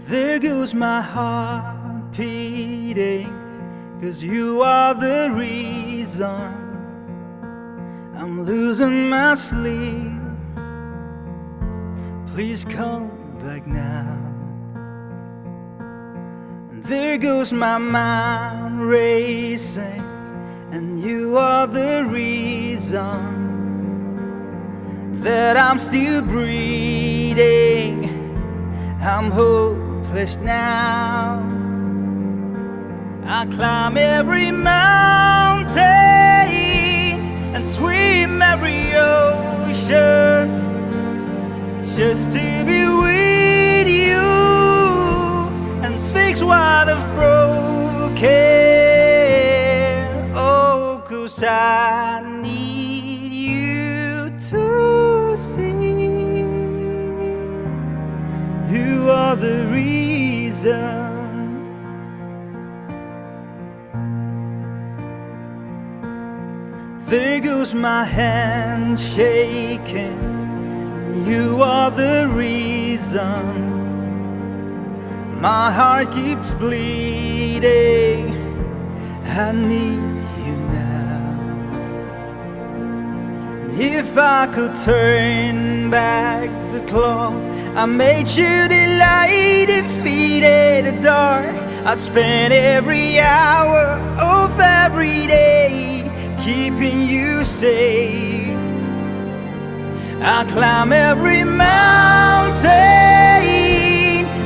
There goes my heart beating, 'cause you are the reason I'm losing my sleep. Please come back now. There goes my mind racing, and you are the reason that I'm still breathing. I'm hopeless now. I climb every mountain and swim every ocean just to be with you and fix what I've broken. Oh, 'cause I need you to see you are the reason. There goes my hand shaking, you are the reason. My heart keeps bleeding, I need you now. If I could turn back the clock, I made sure the light defeated the dark. I'd spend every hour of every day keeping you safe. I climb every mountain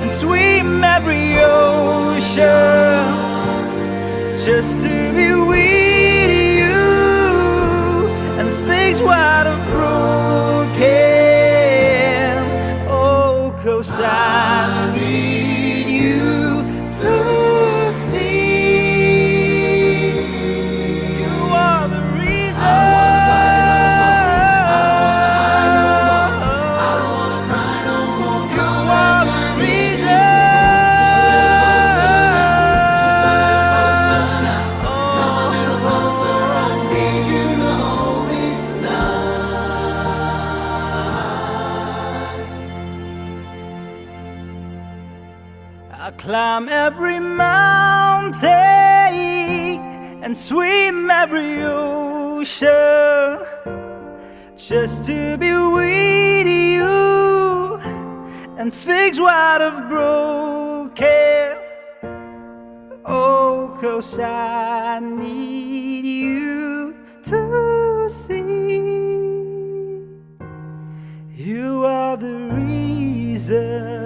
and swim every ocean just to be with you and fix what I've broken. Oh, 'cause I need you to see I climb every mountain and swim every ocean just to be with you and fix what I've broken. Oh, 'cause I need you to see you are the reason.